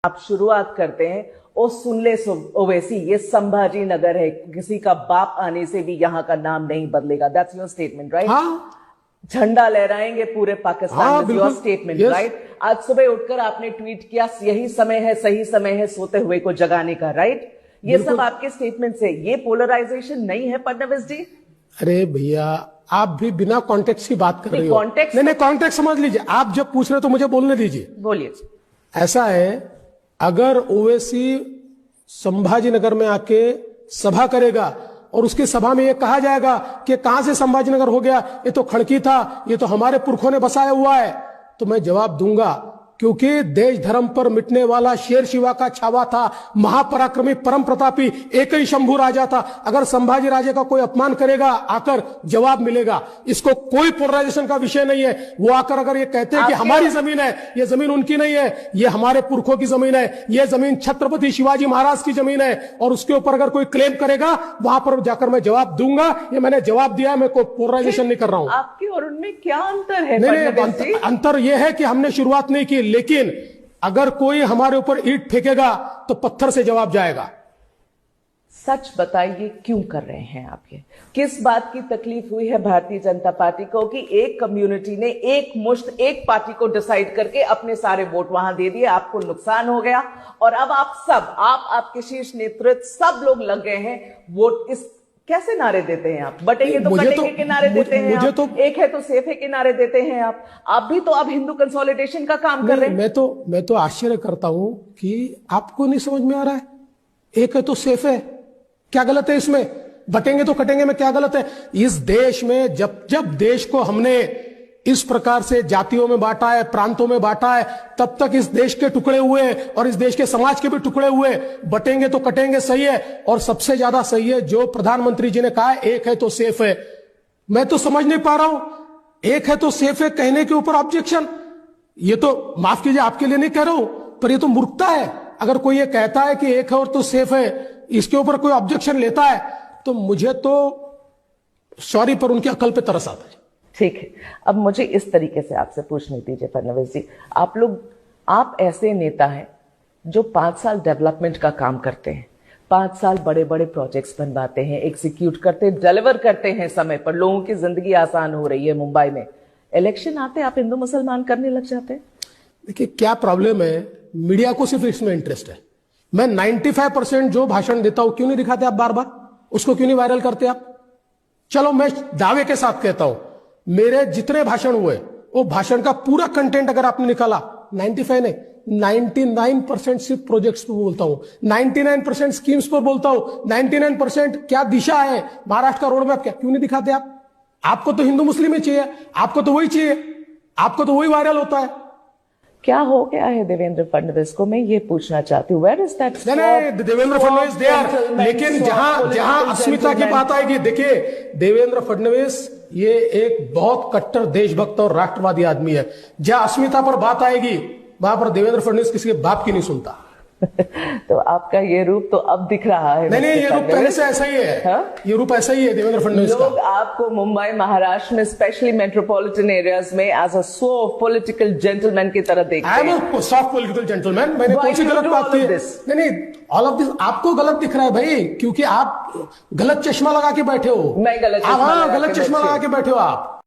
आप शुरुआत करते हैं ओ सुन ले ओवैसी, ये संभाजी नगर है, किसी का बाप आने से भी यहाँ का नाम नहीं बदलेगा। That's your statement, right? हाँ, झंडा लहराएंगे पूरे पाकिस्तान हाँ, में, योर स्टेटमेंट, राइट? आज सुबह उठकर आपने ट्वीट किया, यही समय है, सही समय है सोते हुए को जगाने का, राइट? ये सब आपके स्टेटमेंट से, ये पोलराइजेशन नहीं है फडणवीस जी? अरे भैया, आप भी बिना कॉन्टेक्स्ट की बात कर रहे हो। नहीं, कॉन्टेक्स्ट समझ लीजिए। आप जब पूछ रहे हो तो मुझे बोलने दीजिए। बोलिए। ऐसा है, अगर ओवैसी संभाजी नगर में आके सभा करेगा और उसकी सभा में ये कहा जाएगा कि कहां से संभाजी नगर हो गया, ये तो खड़की था, ये तो हमारे पुरखों ने बसाया हुआ है, तो मैं जवाब दूंगा, क्योंकि देश धर्म पर मिटने वाला शेर शिवा का छावा था, महापराक्रमी परम प्रतापी एक ही शंभू राजा था। अगर संभाजी राजा का कोई अपमान करेगा, आकर जवाब मिलेगा। इसको कोई पोलराइजेशन का विषय नहीं है। वो आकर अगर ये कहते हैं कि हमारी जमीन है, ये जमीन उनकी नहीं है, ये हमारे पुरखों की जमीन है, ये जमीन छत्रपति शिवाजी महाराज की जमीन है, और उसके ऊपर अगर कोई क्लेम करेगा, वहां पर जाकर मैं जवाब दूंगा। ये मैंने जवाब दिया है, मैं कोई पोलराइजेशन नहीं कर रहा हूं। आपके और उनमें क्या अंतर है? नहीं, अंतर यह है कि हमने शुरुआत नहीं की, लेकिन अगर कोई हमारे ऊपर ईंट फेंकेगा तो पत्थर से जवाब जाएगा। सच बताइए, क्यों कर रहे हैं आप ये? किस बात की तकलीफ हुई है भारतीय जनता पार्टी को कि एक कम्युनिटी ने एक मुश्त एक पार्टी को डिसाइड करके अपने सारे वोट वहां दे दिए, आपको नुकसान हो गया, और अब आप सब, आपके शीर्ष नेतृत्व सब लोग लग गए हैं वोट। इस कैसे नारे देते हैं आप? बटेंगे तो कटेंगे के नारे देते हैं आप, एक है तो सेफ है के नारे देते हैं आप भी तो अब हिंदू कंसोलिडेशन का काम कर रहे हैं। मैं तो आश्चर्य करता हूं कि आपको नहीं समझ में आ रहा है। एक है तो सेफ है, क्या गलत है इसमें? बटेंगे तो कटेंगे में क्या गलत है? इस देश में जब देश को हमने इस प्रकार से जातियों में बांटा है, प्रांतों में बांटा है, तब तक इस देश के टुकड़े हुए और इस देश के समाज के भी टुकड़े हुए। बटेंगे तो कटेंगे सही है, और सबसे ज्यादा सही है जो प्रधानमंत्री जी ने कहा है, एक है तो सेफ है। मैं तो समझ नहीं पा रहा हूं, एक है तो सेफ है कहने के ऊपर ऑब्जेक्शन। ये तो माफ कीजिए, आपके लिए नहीं कह रहा हूं, पर ये तो मूर्खता है। अगर कोई ये कहता है कि एक है और तो सेफ है, इसके ऊपर कोई ऑब्जेक्शन लेता है, तो मुझे तो सॉरी पर उनकी अकल पे तरस आता है। ठीक है, अब मुझे इस तरीके से आपसे पूछने दीजिए फडणवीस जी, आप ऐसे नेता हैं जो 5 साल डेवलपमेंट का काम करते हैं, 5 साल बड़े बड़े प्रोजेक्ट्स बनवाते हैं, एग्जीक्यूट करते हैं, डिलीवर करते हैं समय पर, लोगों की जिंदगी आसान हो रही है मुंबई में। इलेक्शन आते आप हिंदू मुसलमान करने लग जाते हैं। देखिए क्या प्रॉब्लम है, मीडिया को सिर्फ इसमें इंटरेस्ट है। मैं 95% जो भाषण देता हूं, क्यों नहीं दिखाते आप बार बार? उसको क्यों नहीं वायरल करते आप? चलो मैं दावे के साथ कहता हूं, मेरे जितने भाषण हुए, वो भाषण का पूरा कंटेंट अगर आपने निकाला, 95 नहीं, 99% सिर्फ प्रोजेक्ट्स पर बोलता हूं, 99% स्कीम्स पर बोलता हूं, 99% क्या दिशा है महाराष्ट्र का रोड मैप, क्या क्यों नहीं दिखाते आप? आपको तो हिंदू मुस्लिम ही चाहिए, आपको तो वही चाहिए, आपको तो वही वायरल होता है। क्या हो गया है देवेंद्र फडणवीस को? मैं ये पूछना चाहती हूँ, वेयर इज दैट? नहीं, देवेंद्र फडणवीस दे आर, लेकिन जहां अस्मिता की बात आएगी, देखिए देवेंद्र फडणवीस ये एक बहुत कट्टर देशभक्त और राष्ट्रवादी आदमी है। जहां अस्मिता पर बात आएगी, वहां पर देवेंद्र फडणवीस किसी के बाप की नहीं सुनता। तो आपका ये रूप तो अब दिख रहा है। नहीं, ये रूप पहले से ऐसा ही है। हा? ये रूप ऐसा ही है देवेंद्र फडणवीस का। लोग आपको मुंबई, महाराष्ट्र में, स्पेशली मेट्रोपॉलिटन एरियाज में as a soft political gentleman की तरह देखते हैं। I am soft political gentleman. मैंने कौन सी गलत बात की? नहीं, ऑल ऑफ दिस आपको गलत दिख रहा है भाई, क्योंकि आप गलत चश्मा लगा के बैठे हो। मैं गलत चश्मा लगा के बैठे हो आप।